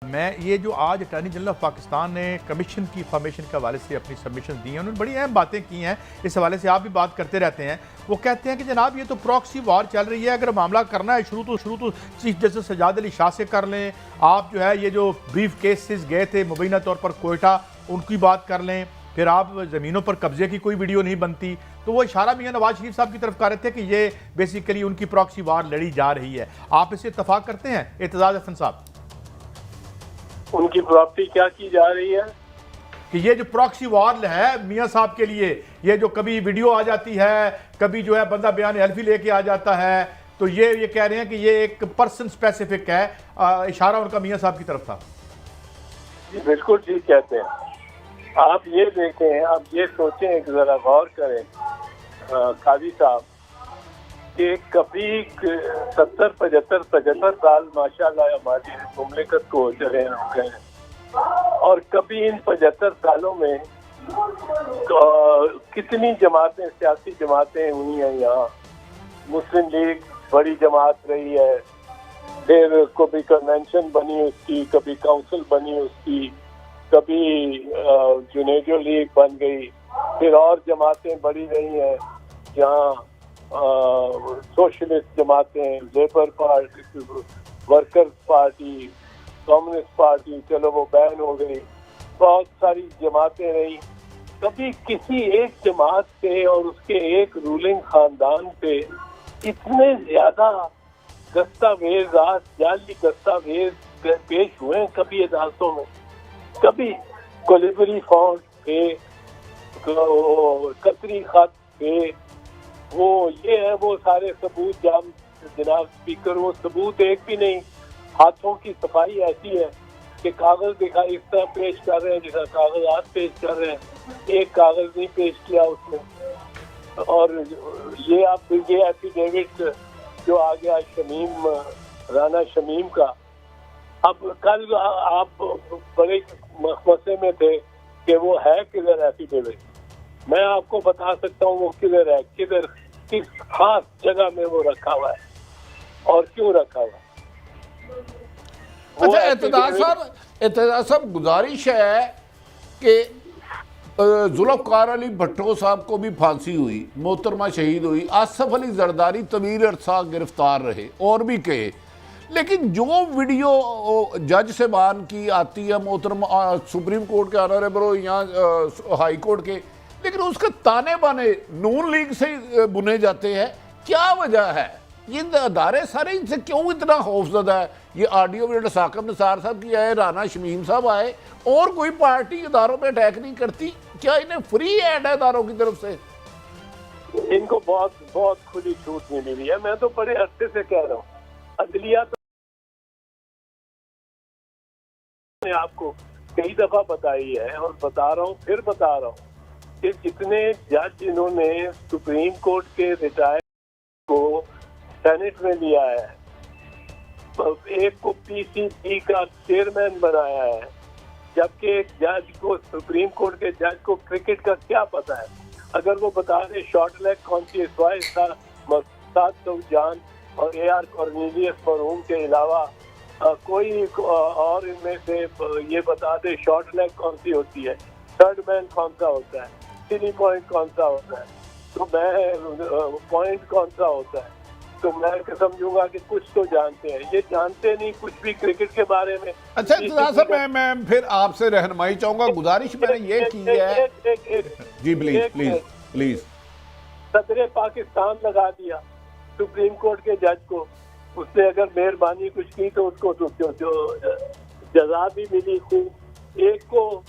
मैं ये जो आज अटॉर्नी जनरल ऑफ पाकिस्तान ने कमीशन की फॉर्मेशन के हवाले से अपनी सबमिशन दी हैं, उन्होंने बड़ी अहम बातें की हैं। इस हवाले से आप भी बात करते रहते हैं। वो कहते हैं कि जनाब ये तो प्रॉक्सी वॉर चल रही है, अगर मामला करना है शुरू तो चीफ जस्टिस सजाद अली शाह से कर लें। आप जो है ये जो ब्रीफ केसेस गए थे मुबैना तौर पर कोयटा, उनकी बात कर लें। फिर आप ज़मीनों पर कब्जे की कोई वीडियो नहीं बनती। तो वो इशारा मियां नवाज शरीफ साहब की तरफ कर रहे थे कि ये बेसिकली उनकी प्रॉक्सी वार लड़ी जा रही है। आप इससे इत्तफाक करते हैं एतजाज हसन साहब? उनकी प्रॉपर्टी क्या की जा रही है कि ये जो प्रॉक्सी वॉर है मियां साहब के लिए, ये जो कभी वीडियो आ जाती है, कभी जो है बंदा बयान हल्फी लेके आ जाता है, तो ये कह रहे हैं कि ये एक पर्सन स्पेसिफिक है। इशारा उनका मियां साहब की तरफ था। जी बिल्कुल ठीक कहते हैं। आप ये देखें, आप ये सोचें, एक जरा गौर करें काजी साहब कि कभी 70-75 साल माशाल्लाह हमारी मुमलिकत को चले हो गए हैं, और कभी इन 75 सालों में कितनी जमातें, सियासी जमातें हुई हैं यहाँ। मुस्लिम लीग बड़ी जमात रही है, फिर कभी कन्वेंशन बनी उसकी, कभी काउंसिल बनी उसकी, कभी जुनेजो लीग बन गई, फिर और जमातें बड़ी रही हैं जहाँ सोशलिस्ट जमातें, labour party, workers party, communist party, चलो वो बैन हो गई, बहुत सारी जमातें रही। कभी किसी एक जमात पे और उसके एक रूलिंग खानदान पे इतने ज्यादा दस्तावेजात, जाली दस्तावेज पेश हुए हैं कभी अदालतों में। कभी कोलिबरी फॉन्ट पे, कतरी खत पे, वो ये है वो सारे सबूत जनाब स्पीकर, वो सबूत एक भी नहीं। हाथों की सफाई ऐसी है कि कागज दिखाई इस तरह पेश कर रहे हैं जैसा कागजात पेश कर रहे हैं, एक कागज नहीं पेश किया उसने। और ये आप ये एफिडेविट जो आ गया शमीम, राना शमीम का, अब कल आप बड़े मसले में थे कि वो है किधर एफिडेविट। मैं आपको बता सकता हूँ वो किधर है, किधर किस खास जगह में वो रखा हुआ है और क्यों रखा हुआ है। अच्छा एतजाज साहब, गुजारिश है कि जुल्फ़कार अली भट्टो साहब को भी फांसी हुई, मोहतरमा शहीद हुई, आसफ अली जरदारी तवील अरसा गिरफ्तार रहे और भी कहे, लेकिन जो वीडियो जज साहबान की आती है, मोहतरमा सुप्रीम कोर्ट के ऑनरेबल, यहाँ हाई कोर्ट के, लेकिन उसके ताने बाने नून लीग से बुने जाते हैं। क्या वजह है? ये अदारे सारे इनसे क्यों इतना खौफजदा है? ये ऑडियो वीडियो साकिब निसार साहब की आए, राना शमीम साहब आए, और कोई पार्टी इदारों पे अटैक नहीं करती। क्या इन्हें फ्री हैंड है इदारों की तरफ से? इनको बहुत बहुत खुली छूट मिली हुई है। मैं तो बड़े अरसे से कह रहा हूँ, अदलिया तो आपको कई दफा बताई है और बता रहा हूँ, फिर बता रहा हूँ कि जितने जज इन्होंने सुप्रीम कोर्ट के रिटायर्ड को सेनेट में लिया है, एक को पीसीबी का चेयरमैन बनाया है, जबकि एक जज को, सुप्रीम कोर्ट के जज को क्रिकेट का क्या पता है। अगर वो बता दे शॉर्ट लेग कौन सी इस था, मकसूद सऊजान और AR कॉर्नेलियस मरहूम के अलावा कोई और इनमें से ये बता दे शॉर्ट लेग कौन सी होती है, थर्ड मैन कौन सा होता है, सिली पॉइंट कौन सा होता है, तो मैं पॉइंट कौन सा होता है, तो मैं समझूंगा कि कुछ तो जानते हैं। ये जानते नहीं कुछ भी क्रिकेट के बारे में। अच्छा सर, मैं फिर आपसे रहनुमाई चाहूंगा। गुजारिश मैंने ये की है जी, प्लीज प्लीज प्लीज। सदर पाकिस्तान लगा दिया सुप्रीम कोर्ट के जज को, उसने अगर मेहरबानी कुछ की तो उसको जो जजा भी मिली खूब। एक को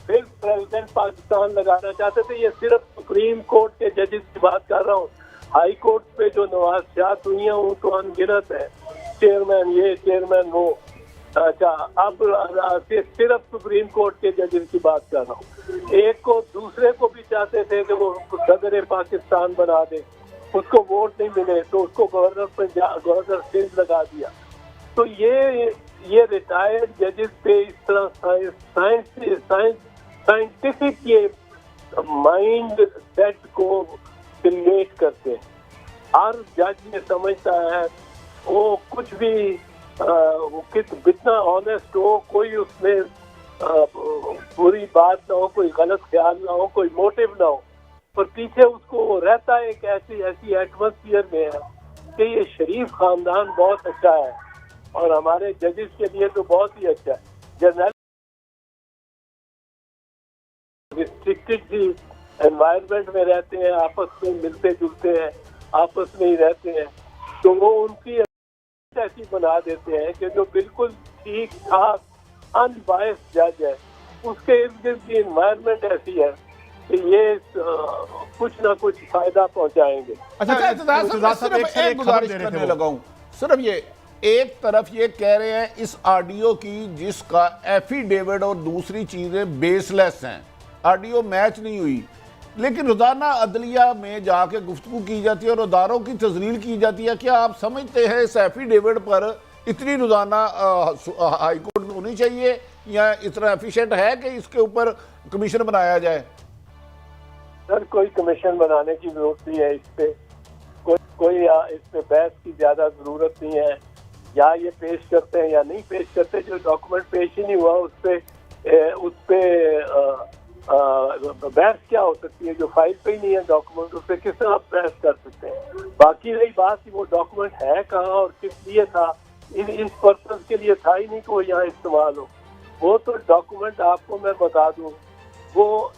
फिर प्रेसिडेंट पाकिस्तान लगाना चाहते थे। ये सिर्फ सुप्रीम कोर्ट के जजेस की बात कर रहा हूँ। हाई कोर्ट पे जो नवाज़ात हुई हैं वो तो अनगिनत है, चेयरमैन ये चेयरमैन वो। अच्छा, अब सिर्फ सुप्रीम कोर्ट के जजेस की बात कर रहा हूँ। एक को, दूसरे को भी चाहते थे कि वो सदर पाकिस्तान बना दे, उसको वोट नहीं मिले तो उसको गवर्नर सिंध लगा दिया। तो ये रिटायर्ड जजेस पे इस तरह साइंटिफिक ये माइंड सेट को क्रिएट करते हैं। हर जज ये समझता है वो कुछ भी कितना ऑनेस्ट हो, कोई उसमें बुरी बात ना हो, कोई गलत ख्याल ना हो, कोई मोटिव ना हो, पर पीछे उसको रहता है एक ऐसी एटमॉस्फेयर में है कि ये शरीफ खानदान बहुत अच्छा है और हमारे जजेस के लिए तो बहुत ही अच्छा है। जनरल रिस्ट्रिक्टेड सी एनवायरनमेंट में रहते हैं, आपस में मिलते जुलते हैं, आपस में ही रहते हैं, तो वो उनकी ऐसी बना देते हैं कि जो बिल्कुल ठीक ठाक अनबायस्ड जज है, उसके इर्द गिर्द की एनवायरनमेंट ऐसी है कि ये कुछ ना कुछ फायदा पहुंचाएंगे। अच्छा, इत्तेदार साहब, एक गुजारिश करने लगा हूं, सिर्फ ये एक तरफ ये कह रहे हैं इस ऑडियो की जिसका एफिडेविट और दूसरी चीजें बेसलेस हैं, ऑडियो मैच नहीं हुई, लेकिन रोजाना अदलिया में जाके गुफ्तगू की जाती है और अदारों की तजलील की जाती है। क्या आप समझते हैं इस एफिडेविट पर इतनी रोजाना हाई कोर्ट में होनी चाहिए या इतना एफिशिएंट है कि इसके ऊपर कमीशन बनाया जाए? सर, कोई कमीशन बनाने की जरूरत नहीं है, इस पे कोई इस पे बहस की ज्यादा जरूरत नहीं है। या ये पेश करते हैं या नहीं पेश करते, जो डॉक्यूमेंट पेश ही नहीं हुआ उस पे बहस क्या हो सकती है? जो फाइल पे ही नहीं है डॉक्यूमेंट, उस पर किस तरह आप बहस कर सकते हैं? बाकी रही बात कि वो डॉक्यूमेंट है कहाँ और किस लिए था, इस पर्पज के लिए था ही नहीं कि वो यहाँ इस्तेमाल हो। वो तो डॉक्यूमेंट आपको मैं बता दूं, वो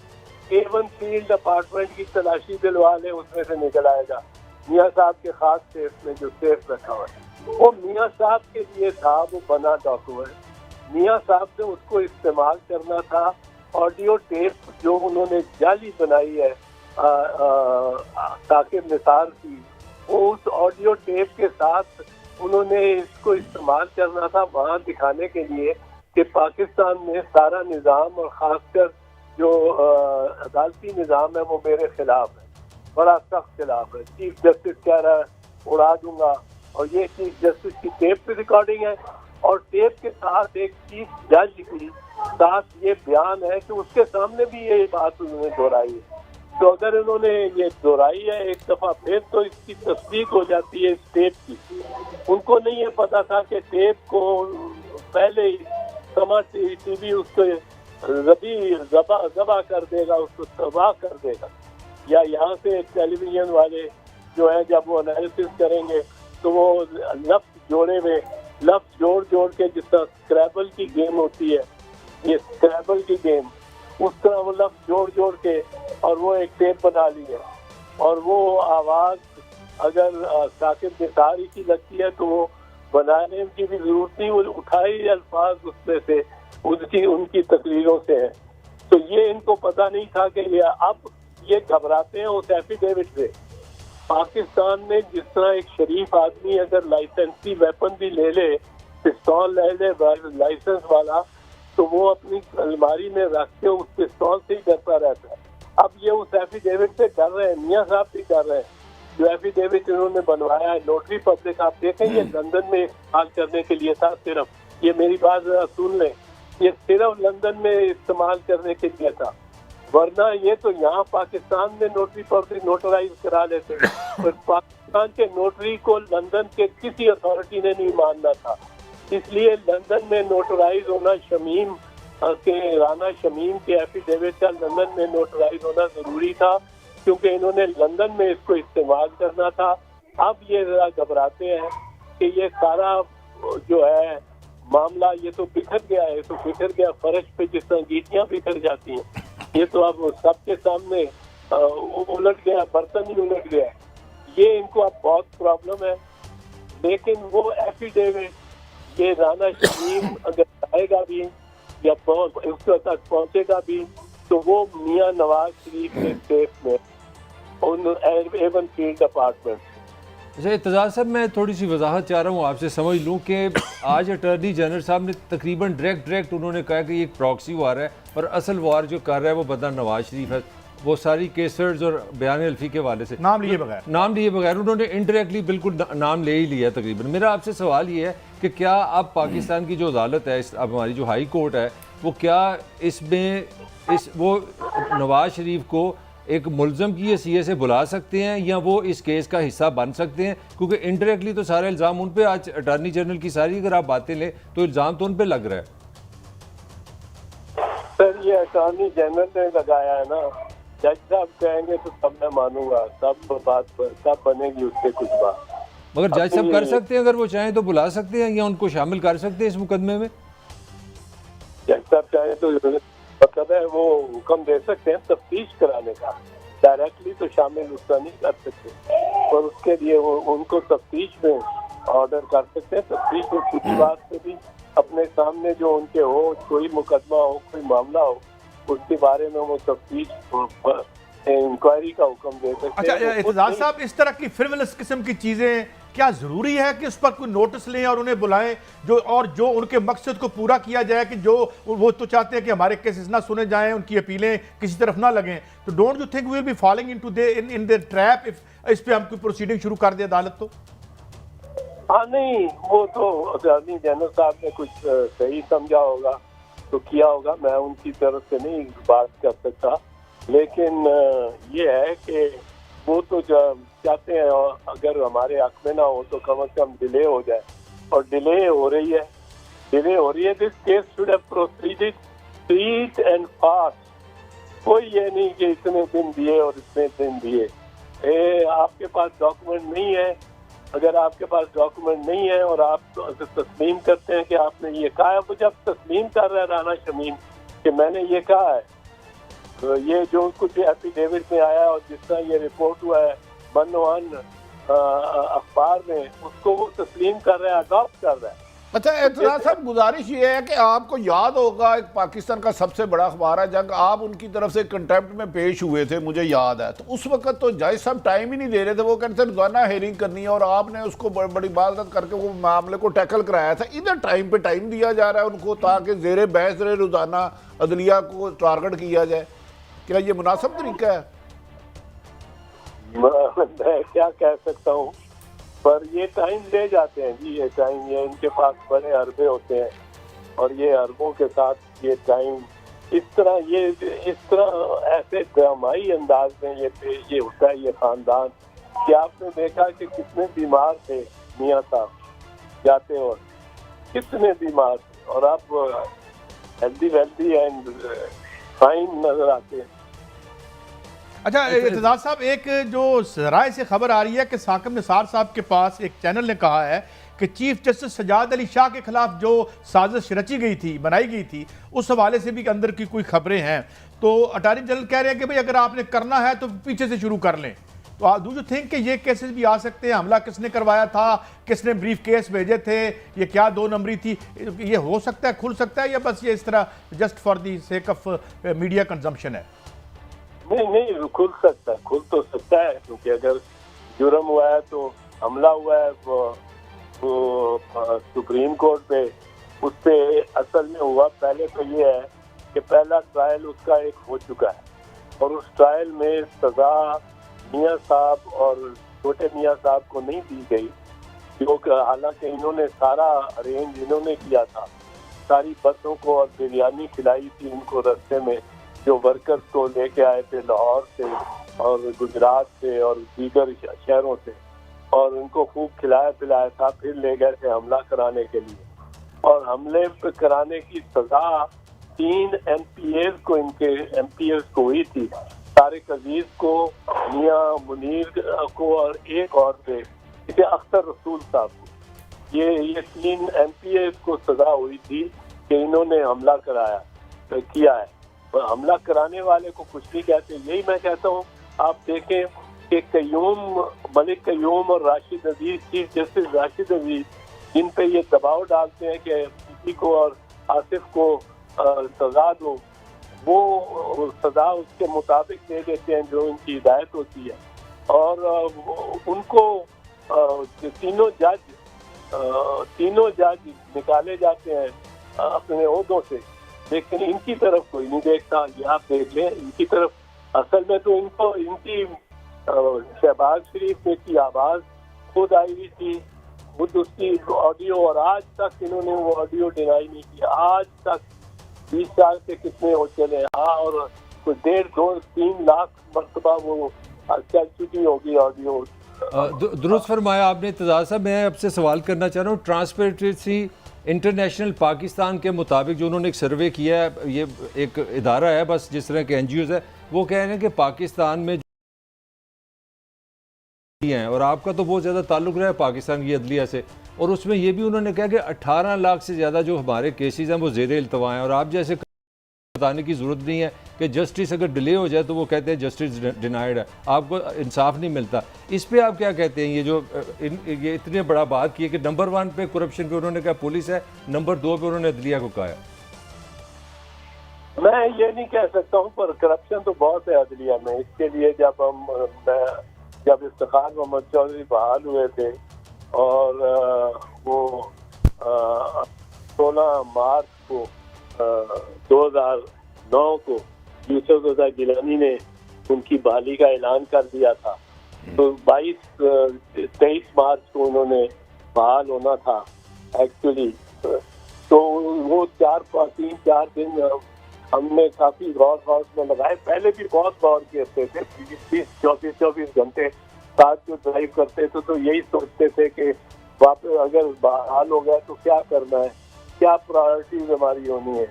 A1 फील्ड अपार्टमेंट की तलाशी दिलवा ले, उसमें से निकल आएगा मियाँ साहब के खास सेफ में जो सेफ रखा हुआ है, वो मियाँ साहब के लिए था, वो बना डॉक्यूमेंट मियाँ साहब ने उसको इस्तेमाल करना था। ऑडियो टेप जो उन्होंने जाली बनाई है साकिब निसार की, वो उस ऑडियो टेप के साथ उन्होंने इसको इस्तेमाल करना था वहाँ दिखाने के लिए कि पाकिस्तान में सारा निज़ाम और ख़ासकर जो अदालती निज़ाम है वो मेरे खिलाफ है, बड़ा सख्त खिलाफ है। चीफ जस्टिस कह रहा है उड़ा दूंगा, और ये चीफ जस्टिस की टेप पे रिकॉर्डिंग है और टेप के साथ एक चीफ जज की साथ ये बयान है कि उसके सामने भी ये बात उन्होंने दोहराई है। तो अगर इन्होंने ये दोहराई है एक दफा फिर, तो इसकी तस्दीक हो जाती है इस टेप की। उनको नहीं ये पता था कि टेप को पहले ही समा टीवी उसको जबा कर देगा, उसको तबाह कर देगा। या यहाँ से टेलीविजन वाले जो है जब वो एनालिसिस करेंगे तो वो लफ्ज जोड़ के जिस तरह स्क्रैबल की गेम होती है, ये स्क्रैबल की गेम, उस तरह वो लफ्ज जोड़ के और वो एक टेप बना ली है। और वो आवाज अगर साकिब निसारी की लगती है तो वो बनाने की भी जरूरत नहीं, वो उठाई अल्फाज उसमें से उनकी तकरीरों से है। तो ये इनको पता नहीं था कि अब ये घबराते हैं उस एफिडेविट से। पाकिस्तान में जिस तरह एक शरीफ आदमी अगर लाइसेंसी वेपन भी ले ले, पिस्तौल ले ले लाइसेंस वाला, तो वो अपनी अलमारी में रख के उस पिस्तौल से ही डरता रहता है। अब ये उस एफिडेविट से डर रहे हैं, मियाँ साहब भी डर रहे हैं। जो एफिडेविट इन्होंने बनवाया है नोटरी पब्लिक, आप देखें ये लंदन में इस्तेमाल करने के लिए था सिर्फ, ये मेरी बात जरा सुन लें, ये सिर्फ लंदन में इस्तेमाल करने के लिए था, वरना ये तो यहाँ पाकिस्तान में नोटरी पब्लिक नोटराइज करा लेते। पर पाकिस्तान के नोटरी को लंदन के किसी अथॉरिटी ने नहीं मानना था, इसलिए लंदन में नोटराइज होना शमीम के राना शमीम के एफिडेविट का लंदन में नोटराइज होना जरूरी था, क्योंकि इन्होंने लंदन में इसको इस्तेमाल करना था। अब ये जरा घबराते हैं कि ये सारा जो है मामला ये तो बिखर गया है, तो बिखर गया फर्श पे जिस तरह गीटियां बिखर जाती हैं, ये तो अब सबके सामने उलट गया, बर्तन ही उलट गया। ये इनको अब बहुत प्रॉब्लम है। लेकिन वो एफिडेविट ये राना शमीम अगर आएगा भी या उसके तक पहुंचेगा भी, तो वो मियाँ नवाज शरीफ के सेफ में उन A1 फील्ड अपार्टमेंट। अच्छा इत्तेज़ार साहब, मैं थोड़ी सी वजाहत चाह रहा हूँ आपसे, समझ लूँ कि आज अटॉर्नी जनरल साहब ने तकरीबन डायरेक्ट उन्होंने कहा कि एक प्रॉक्सी वार है और असल वार जो कर रहा है वो बंदा नवाज शरीफ है। वो सारी केसर्स और बयान अल्फी के वाले से नाम लिए बगैर उन्होंने इनडायरेक्टली बिल्कुल नाम ले ही लिया तकरीबन। मेरा आपसे सवाल ये है कि क्या अब पाकिस्तान की जो अदालत है, अब हमारी जो हाई कोर्ट है, वो क्या इसमें वो नवाज शरीफ को एक मुलजम की हैसियत से बुला सकते हैं या वो इस केस का हिस्सा बन सकते हैं? क्योंकि इनडायरेक्टली तो सारे इल्ज़ाम उन पे, आज अटॉर्नी जनरल की सारी अगर आप बातें लें तो इल्ज़ाम तो उन पे लग रहा है। सर ये अटॉर्नी जनरल ने लगाया है ना, जज साहब कहेंगे तो तब मैं मानूंगा, तब बात तब बनेगी उससे कुछ बात। मगर जज साहब कर सकते हैं, अगर वो चाहें तो बुला सकते हैं या उनको शामिल कर सकते हैं इस मुकदमे में। जज साहब चाहे तो मतलब है वो हुक्म दे सकते हैं तफ्तीश कराने का, डायरेक्टली तो शामिल उसका नहीं कर सकते, और उसके लिए वो उनको तफ्तीश में ऑर्डर कर सकते हैं। तफ्तीश में किसी बात से भी अपने सामने जो उनके हो, कोई मुकदमा हो, कोई मामला हो, उसके बारे में वो तफ्तीश इंक्वायरी का हुक्म दे सकते हैं। अच्छा इत्तेज़ाज़ साहब, इस तरह की फ्रिवलस किस्म की चीज़ें क्या ज़रूरी है कि उस पर कोई नोटिस लें और उन्हें बुलाएं, जो उनके मकसद को पूरा किया जाए, कि जो वो तो चाहते हैं कि हमारे केसेस ना सुने जाएं, उनकी अपीलें किसी तरफ ना लगें, तो don't you think we will be following into in their trap इस पे हम कोई प्रोसीडिंग शुरू कर दे अदालत तो? हाँ नहीं, वो तो अटॉर्नी जनरल साहब ने कुछ सही समझा होगा तो किया होगा, मैं उनकी तरफ से नहीं बात कर सकता, लेकिन ये है कि वो तो चाहते हैं अगर हमारे हक में ना हो तो कम से कम डिले हो जाए, और डिले हो रही है। This case should have proceeded street and fast. कोई ये नहीं कि इतने दिन दिए और इतने दिन दिए। आपके पास डॉक्यूमेंट नहीं है, अगर आपके पास डॉक्यूमेंट नहीं है और आप तस्लीम करते हैं कि आपने ये कहा है, वो जब तस्लीम कर रहा है राना शमीम कि मैंने ये कहा है, तो ये जो कुछ एफिडेविट में आया और जिस तरह ये रिपोर्ट हुआ है मनोहन अखबार में, उसको वो तस्लीम कर रहा है, अडॉप्ट कर रहा है। अच्छा एतराज साहब, गुजारिश ये है कि आपको याद होगा एक पाकिस्तान का सबसे बड़ा अखबार है जंग, आप उनकी तरफ से कंटेम्प्ट में पेश हुए थे, मुझे याद है। तो उस वक्त तो जज साहब टाइम ही नहीं दे रहे थे, वो कहते थे रोजाना हेयरिंग करनी है, और आपने उसको बड़ी बात करके वो मामले को टैकल कराया था। इधर टाइम पे टाइम दिया जा रहा है उनको ताकि जेर बहस रहे रोजाना अदलिया को टारगेट किया जाए। क्या ये मुनासिब तरीका है? मैं क्या कह सकता हूँ, पर ये टाइम ले जाते हैं जी, ये टाइम, ये इनके पास बड़े अरबे होते हैं, और ये अरबों के साथ ये टाइम इस तरह ऐसे ड्रामाई अंदाज में ये होता है ये खानदान, कि आपने देखा कि कितने बीमार थे मियाँ साहब जाते और कितने बीमार थे, और आप हेल्दी वेल्दी एंड फाइन नजर आते हैं। अच्छा इत्तेज़ाज़ साहब, एक जो राय से खबर आ रही है कि साकिब निसार साहब के पास एक चैनल ने कहा है कि चीफ जस्टिस सजाद अली शाह के खिलाफ जो साजिश रची गई थी, बनाई गई थी, उस हवाले से भी अंदर की कोई खबरें हैं। तो अटॉर्नी जनरल कह रहे हैं कि भाई अगर आपने करना है तो पीछे से शुरू कर लें। तो डू यू थिंक कि ये केसेस भी आ सकते हैं? हमला किसने करवाया था, किसने ब्रीफ केस भेजे थे, ये क्या 2 नंबरी थी, ये हो सकता है, खुल सकता है, या बस ये इस तरह just for the sake of media consumption है? नहीं, खुल तो सकता है, क्योंकि अगर जुर्म हुआ है तो हमला हुआ है वो सुप्रीम कोर्ट पे, उस पे असल में हुआ पहले तो ये है कि पहला ट्रायल उसका एक हो चुका है, और उस ट्रायल में सजा मियाँ साहब और छोटे मियाँ साहब को नहीं दी गई, क्योंकि हालांकि इन्होंने सारा अरेंज इन्होंने किया था, सारी बसों को और बिरयानी खिलाई थी उनको रास्ते में, जो वर्कर्स को लेके आए थे लाहौर से और गुजरात से और दीगर शहरों से, और उनको खूब खिलाया पिलाया था, फिर ले गए थे हमला कराने के लिए, और हमले कराने की सजा 3 MPAs को, इनके MPAs को हुई थी, तारिक अजीज को, मियाँ मुनीर को, और एक और थे इसे अख्तर रसूल साहब को। ये 3 MPAs को सजा हुई थी कि इन्होंने हमला किया है। हमला कराने वाले को कुछ नहीं कहते। यही मैं कहता हूँ, आप देखें कि मलिक कयूम और राशिद अजीज, चीफ जस्टिस राशिद अजीज, जिन पे ये दबाव डालते हैं कि किसी को और आसिफ को सजा दो, वो सजा उसके मुताबिक दे देते हैं जो उनकी हिदायत होती है, और उनको तीनों जज निकाले जाते हैं अपने ओहदों से, लेकिन इनकी तरफ कोई नहीं देखता। ये आप देख लें, इनकी तरफ असल में तो इनकी शहबाज शरीफ में की आवाज खुद आई हुई थी, खुद उसकी ऑडियो, और आज तक इन्होंने वो ऑडियो डिनाई नहीं किया। आज तक 20 साल से कितने हो चले। हाँ, और तो 1.5-2-3 लाख मरतबा वो चल चुकी होगी ऑडियो। दुरुस्त फरमाया आपने एतजाज़ साहब। मैं आपसे सवाल करना चाह रहा हूँ, ट्रांसपेरेंसी इंटरनेशनल पाकिस्तान के मुताबिक जो उन्होंने एक सर्वे किया है, ये एक इदारा है बस जिस तरह के NGOs है, वो कह रहे हैं कि पाकिस्तान में हैं, और आपका तो बहुत ज़्यादा ताल्लुक़ रहा है पाकिस्तान की अदलिया से, और उसमें ये भी उन्होंने कहा कि 18 लाख से ज़्यादा जो हमारे केसेस हैं वो ज़ेरे इल्तवा हैं, और आप जैसे बताने की ज़रूरत नहीं है कि जस्टिस अगर डिले हो जाए तो वो कहते हैं जस्टिस डिनाइड है, आपको इंसाफ नहीं मिलता। इस पे आप क्या कहते हैं? ये जो ये इतने बड़ा बात की है कि नंबर 1 पे करप्शन पे उन्होंने कहा पुलिस है, नंबर 2 पे उन्होंने अदलिया को कहा है। मैं ये नहीं कह सकता हूँ, पर करप्शन तो बहुत है अदलिया में। इसके लिए जब इफ्तिखार मोहम्मद चौधरी बहाल हुए थे और वो 16 मार्च को 2009 को यूसुफ रज़ा गिलानी ने उनकी बहाली का ऐलान कर दिया था, तो 23 मार्च को उन्होंने बहाल होना था एक्चुअली। तो वो 3-4 दिन हमने काफी गौर में लगाए। पहले भी बहुत गौर करते थे, 24 घंटे साथ जो ड्राइव करते थे तो यही सोचते थे कि वापस अगर बहाल हो गया तो क्या करना है, क्या प्रायोरिटीज हमारी होनी है।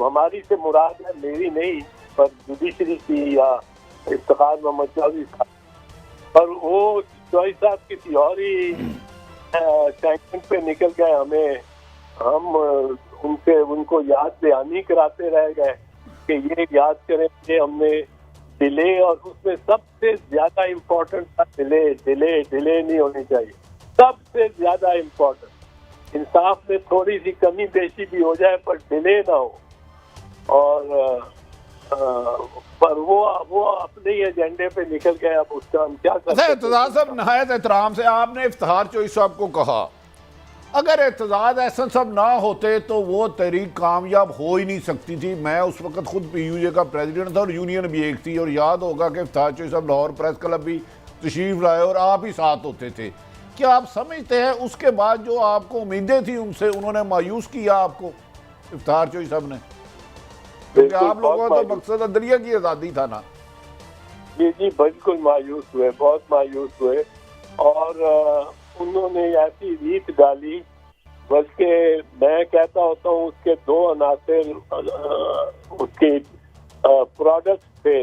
हमारी से मुराद है, मेरी नहीं, पर जुडिशरी की या इफ्तिखार मोहम्मद चौधरी साहब, पर वो चौधरी साहब किसी और ही टैंक पे निकल गए। हम उनको याद दहानी कराते रह गए कि ये याद करें कि हमने डिले, और उसमें सबसे ज्यादा इम्पोर्टेंट था डिले नहीं होनी चाहिए, सबसे ज्यादा इम्पोर्टेंट। इंसाफ में थोड़ी सी कमी पेशी भी हो जाए पर डिले ना हो। और पर वो अपने ही एजेंडे पे निकल गए। अब उसका हम क्या कर सकते हैं? एतजाज़ साहब, नहायत एहतराम से आपने इफ्तिखार चौधरी साहब को कहा, अगर एतजाज़ एहसन साहब ना होते तो वो तहरीक कामयाब हो ही नहीं सकती थी। मैं उस वक्त खुद PUJ का प्रेसिडेंट था और यूनियन भी एक थी, और याद होगा कि इफ्तिखार चौधरी साहब लाहौर प्रेस क्लब भी तशरीफ लाए और आप ही साथ होते थे। क्या आप समझते हैं उसके बाद जो आपको उम्मीदें थी उनसे उन्होंने मायूस किया आपको इफ्तिखार चौधरी साहब ने? क्योंकि आप लोगों का तो मकसद अदलिया की आज़ादी था ना। जी बिल्कुल मायूस हुए, बहुत मायूस हुए। और उन्होंने ऐसी रीत डाली, बल्कि मैं कहता होता हूँ उसके 2 अनासर उसके प्रोडक्ट थे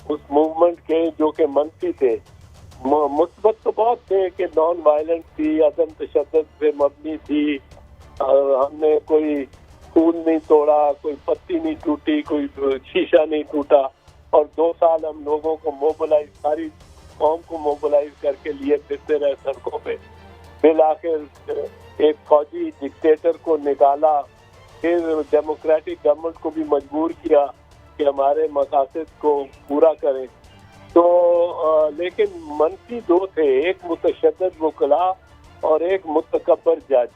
उस मूवमेंट के जो कि मनफी थे। मुस्बत तो बहुत थे कि नॉन वायलेंट थी, अदम तशद्दुद पे मबनी थी, हमने कोई फूल नहीं तोड़ा, कोई पत्ती नहीं टूटी, कोई शीशा नहीं टूटा। और 2 साल हम लोगों को मोबिलाइज, सारी कौम को मोबिलाइज करके लिए फिरते रहे सड़कों पे। फिर आखिर एक फौजी डिक्टेटर को निकाला, फिर डेमोक्रेटिक गवर्नमेंट को भी मजबूर किया कि हमारे मकासद को पूरा करें। तो लेकिन मनफी 2 थे, एक मुतशद्दिद वकला और एक मुतकब्बर जज।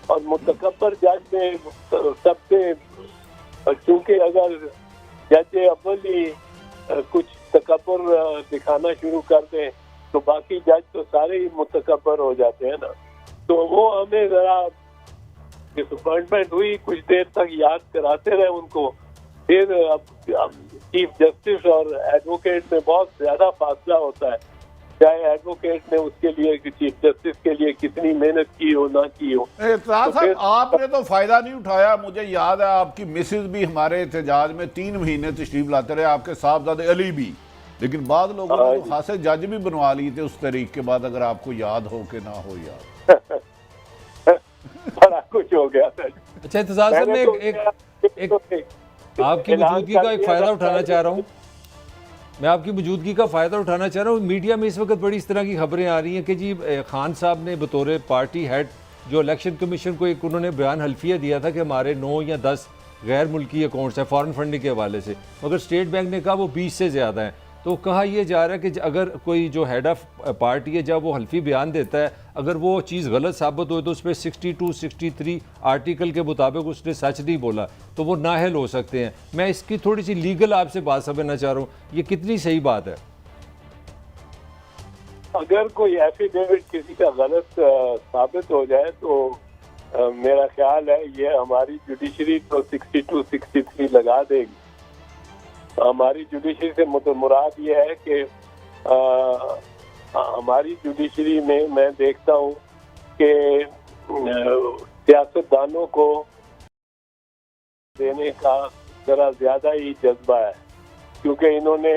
और मुतकब्बर जज में सबसे, चूंकि अगर जज अव्वल ही कुछ तकब्बर दिखाना शुरू कर दें तो बाकी जज तो सारे ही मुतकब्बर हो जाते हैं ना। तो वो हमें जरा डिसअपॉइंटमेंट हुई, कुछ देर तक याद कराते रहे उनको। फिर अब चीफ जस्टिस और एडवोकेट में बहुत ज्यादा फासला होता है, चाहे एडवोकेट ने उसके लिए, चीफ जस्टिस के लिए कितनी मेहनत की हो ना की हो। तो आपने तो फायदा नहीं उठाया। मुझे याद है आपकी मिसेज भी हमारे एहतजाज में 3 महीने तशरीफ लाते रहे, आपके साहबजादे अली भी, लेकिन बाद लोगों ने तो खासे जज भी बनवा लिए थे उस तरीक के बाद, अगर आपको याद हो कि ना हो याद। बड़ा कुछ हो गया था। अच्छा एतजाज़ साहब, मैं एक आपकी मौजूदगी का एक फ़ायदा उठाना चाह रहा हूँ। मैं आपकी मौजूदगी का फ़ायदा उठाना चाह रहा हूँ। मीडिया में इस वक्त बड़ी इस तरह की खबरें आ रही हैं कि जी खान साहब ने बतौर पार्टी हेड जो इलेक्शन कमीशन को एक उन्होंने बयान हल्फिया दिया था कि हमारे 9 या 10 गैर मुल्की अकाउंट्स हैं फॉरेन फंडिंग के हवाले से, मगर स्टेट बैंक ने कहा वो 20 से ज़्यादा हैं। तो कहा यह जा रहा है कि अगर कोई जो हेड ऑफ पार्टी है जब वो हल्फी बयान देता है, अगर वो चीज़ गलत साबित हो तो उस पर 62-63 आर्टिकल के मुताबिक उसने सच नहीं बोला तो वो नाअहल हो सकते हैं। मैं इसकी थोड़ी सी लीगल आपसे बात समझना चाह रहा हूँ, ये कितनी सही बात है? अगर कोई एफिडेविट किसी का गलत साबित हो जाए तो मेरा ख्याल है ये हमारी जुडिशरी तो 62-63 लगा देगी। हमारी जुडिशरी से मुराद ये है कि हमारी जुडिशरी में मैं देखता हूँ कि सियासतदानों को देने का जरा ज्यादा ही जज्बा है, क्योंकि इन्होंने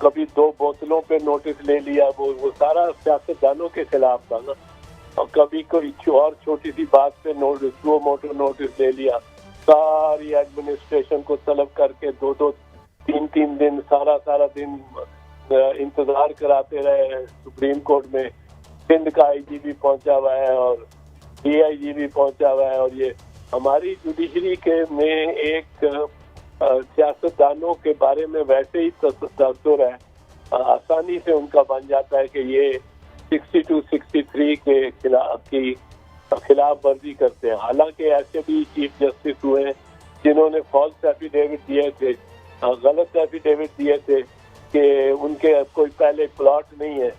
कभी 2 बोतलों पे नोटिस ले लिया, वो सारा सियासतदानों के खिलाफ था ना, और कभी कोई और छोटी सी बात पे नोटिस 2 मोटर नोटिस ले लिया, सारी एडमिनिस्ट्रेशन को तलब करके 2-2 3-3 दिन सारा दिन इंतजार कराते रहे सुप्रीम कोर्ट में। सिंध का आईजी भी पहुंचा हुआ है और डीआईजी भी पहुंचा हुआ है, और ये हमारी जुडिशरी के में एक सियासतदानों के बारे में वैसे ही तसव्वुर है, आसानी से उनका बन जाता है कि ये 62-63 के खिलाफ वर्जी करते हैं। हालांकि ऐसे भी चीफ जस्टिस हुए हैं जिन्होंने फॉल्स एफिडेविट दिए थे, गलत एफिडेविट दिए थे कि उनके कोई पहले प्लॉट नहीं है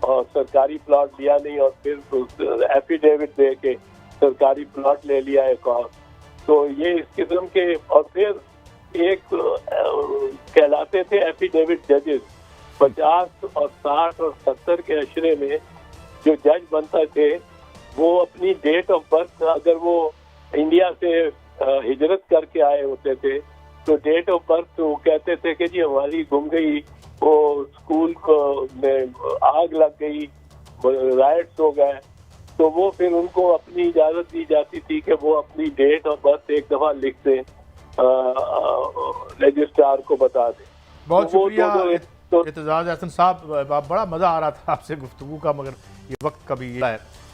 और सरकारी प्लॉट लिया नहीं, और फिर एफिडेविट दे के सरकारी प्लॉट ले लिया एक और। तो ये इस किस्म के, और फिर एक कहलाते थे एफिडेविट जजेस, 50 और 60 और 70 के अशरे में जो जज बनता थे वो अपनी डेट ऑफ बर्थ, अगर वो इंडिया से हिजरत करके आए होते थे तो डेट ऑफ बर्थ वो कहते थे कि जी हमारी गुम गई, वो स्कूल को में आग लग गई, राइट्स हो गए, तो वो फिर उनको अपनी इजाजत दी जाती थी कि वो अपनी डेट ऑफ बर्थ एक दफा लिख दें, रजिस्ट्रार को बता दें। बहुत तो शुक्रिया तो एतजाज अहसन साहब, बड़ा मज़ा आ रहा था आपसे गुफ्तगू का, मगर ये वक्त कभी है।